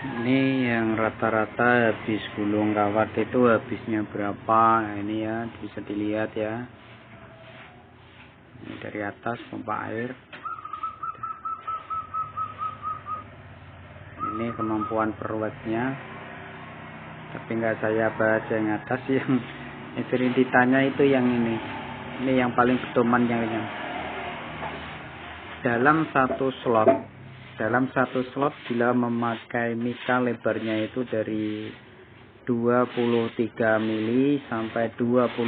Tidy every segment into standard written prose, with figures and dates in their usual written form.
Ini yang rata-rata habis gulung kawat itu habisnya berapa? Nah, ini ya bisa dilihat ya. Ini dari atas pompa air. Ini kemampuan per wattnya. Tapi nggak saya bahas yang atas, yang sering ditanya itu yang ini. Ini yang paling pedoman yang ini. Dalam satu slot bila memakai mika lebarnya itu dari 23 mili sampai 25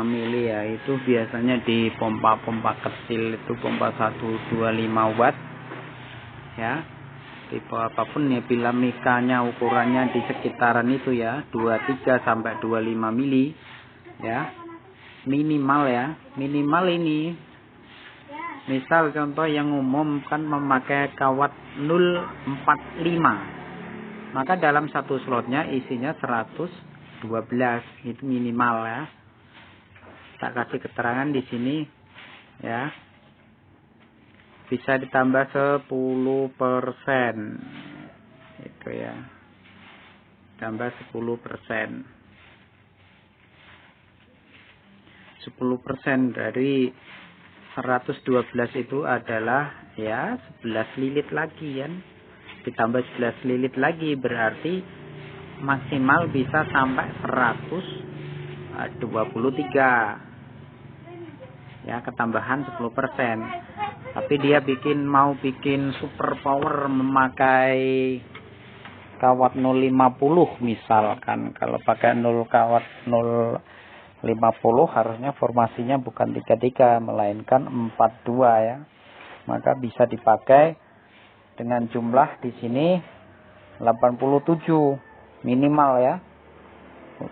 mili ya, itu biasanya di pompa-pompa kecil itu pompa 125 watt ya, tipe apapun ya, bila mikanya ukurannya di sekitaran itu ya 23 sampai 25 mili ya, minimal ini. Misal contoh yang umum kan memakai kawat 045, maka dalam satu slotnya isinya 112, itu minimal ya. Tak kasih keterangan di sini ya. Bisa ditambah 10%. Itu ya. Tambah 10%. 10% dari 112 itu adalah ya 11 lilit lagi kan. Ditambah 11 lilit lagi berarti maksimal bisa sampai 123 ya, ketambahan 10%. Tapi dia mau bikin super power memakai kawat 050 misalkan. Kalau pakai kawat 050 harusnya formasinya bukan 33 melainkan 42 ya. Maka bisa dipakai dengan jumlah di sini 87 minimal ya.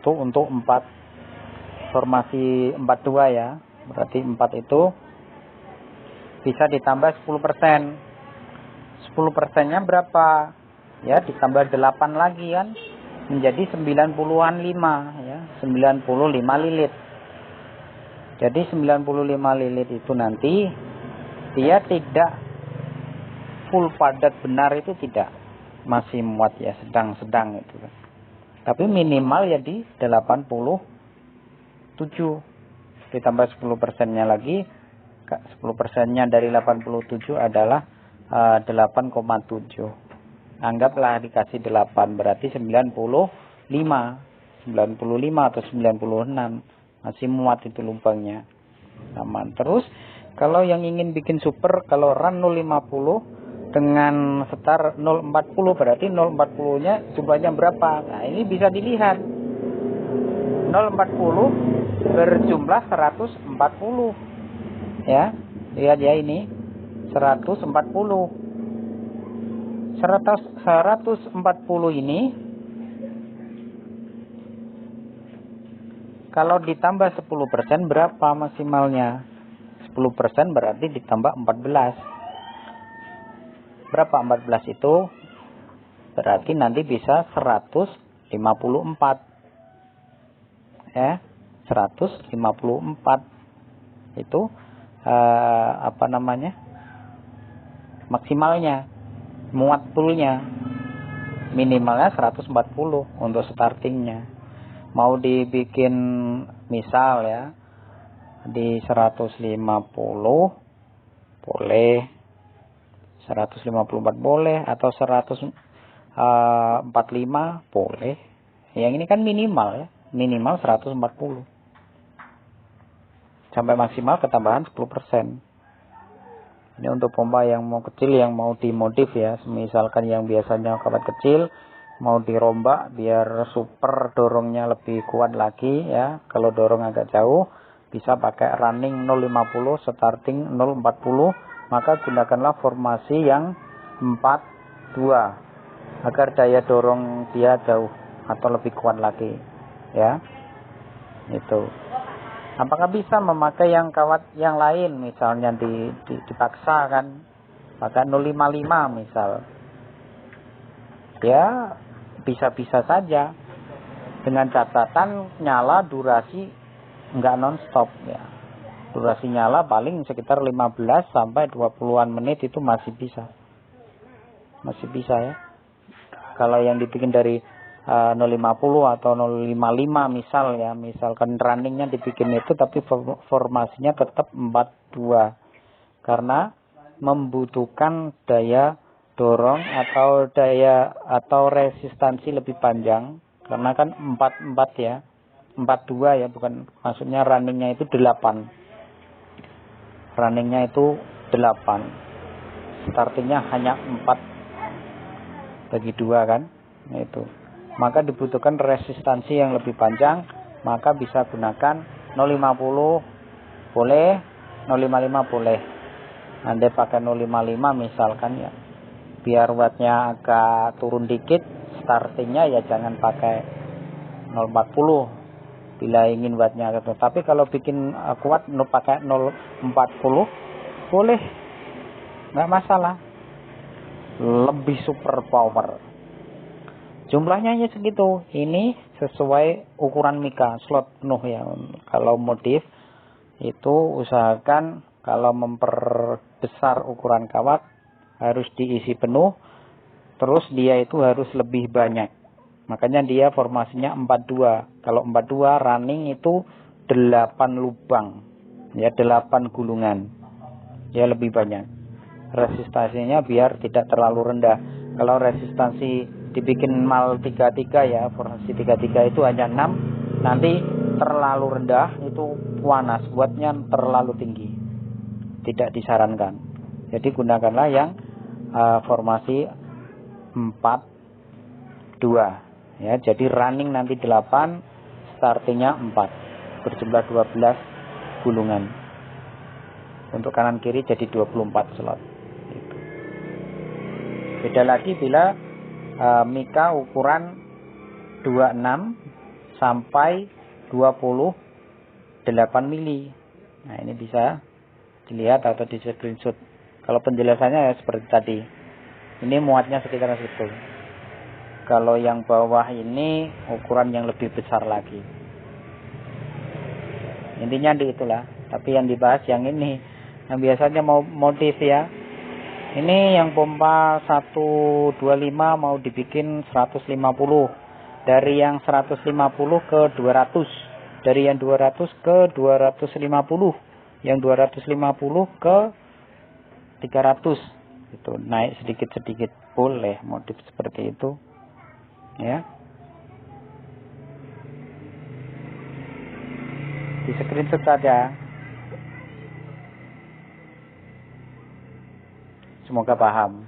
Untuk 4 formasi 42 ya. Berarti 4 itu bisa ditambah 10%. 10%-nya berapa? Ya, ditambah 8 lagi kan. Menjadi 90-an 5 ya, 95 lilit. Jadi 95 lilit itu nanti dia tidak full padat benar, itu tidak, masih muat ya, sedang-sedang itu kan. Tapi minimal ya di 87. Ditambah 10%-nya lagi, 10%-nya dari 87 adalah 8,7. Anggaplah dikasih 8 berarti 95 atau 96, masih muat itu lubangnya, aman. Terus kalau yang ingin bikin super, kalau run 050 dengan setar 040 berarti 040 nya jumlahnya berapa? Nah ini bisa dilihat, 040 berjumlah 140 ya, lihat ya, ini 140 ini kalau ditambah 10% berapa maksimalnya? 10% berarti ditambah 14. Berapa 14 itu? Berarti nanti bisa 154 ya, 154 itu maksimalnya, muat fullnya. Minimalnya 140 untuk startingnya. Mau dibikin misal ya di 150 boleh, 154 boleh, atau 145 boleh. Yang ini kan minimal ya, minimal 140 sampai maksimal ketambahan 10%. Ini untuk pompa yang mau kecil, yang mau dimodif ya. Misalkan yang biasanya kawat kecil mau dirombak biar super dorongnya lebih kuat lagi ya. Kalau dorong agak jauh bisa pakai running 050, starting 040. Maka gunakanlah formasi yang 42 agar daya dorong dia jauh atau lebih kuat lagi ya. Itu. Apakah bisa memakai yang kawat yang lain, misalnya dipaksa kan pakai 055 misal? Ya bisa-bisa saja, dengan catatan nyala durasi enggak non-stop ya. Durasi nyala paling sekitar 15 sampai 20-an menit itu masih bisa. Masih bisa ya. Kalau yang dibikin dari 050 atau 055 misal ya, misalkan runningnya dibikin itu tapi formasinya tetap 42 karena membutuhkan daya dorong atau resistansi lebih panjang, karena kan 44 ya, 42 ya, bukan, maksudnya runningnya itu 8, runningnya itu 8, startingnya hanya 4 bagi 2 kan, nah itu, maka dibutuhkan resistansi yang lebih panjang, maka bisa gunakan 050 boleh, 055 boleh. Anda pakai 055 misalkan ya, biar wattnya agak turun dikit, startingnya ya jangan pakai 040 bila ingin wattnya gitu. Tapi kalau bikin kuat pakai 040 boleh, nggak masalah, lebih super power. Jumlahnya ya segitu. Ini sesuai ukuran mika slot penuh ya. Kalau modif itu usahakan kalau memperbesar ukuran kawat harus diisi penuh, terus dia itu harus lebih banyak. Makanya dia formasinya 42. Kalau 42 running itu 8 lubang. Ya, 8 gulungan. Ya, lebih banyak. Resistansinya biar tidak terlalu rendah. Kalau resistansi dibikin mal 33 ya, formasi 33 itu hanya 6, nanti terlalu rendah, itu panas, buatnya terlalu tinggi. Tidak disarankan. Jadi gunakanlah yang formasi 42 ya, jadi running nanti 8, startingnya 4, berjumlah 12 gulungan. Untuk kanan kiri jadi 24 slot gitu. Beda lagi bila mika ukuran 26 sampai 28 mili. Nah, ini bisa dilihat atau di screenshot. Kalau penjelasannya ya seperti tadi. Ini muatnya sekitar situ. Kalau yang bawah ini ukuran yang lebih besar lagi. Intinya di itulah. Tapi yang dibahas yang ini, yang biasanya mau modif ya. Ini yang pompa 125 mau dibikin 150. Dari yang 150 ke 200. Dari yang 200 ke 250. Yang 250 ke 300. Itu naik sedikit-sedikit, boleh modif seperti itu. Ya. Di screenshot saja. Semoga paham.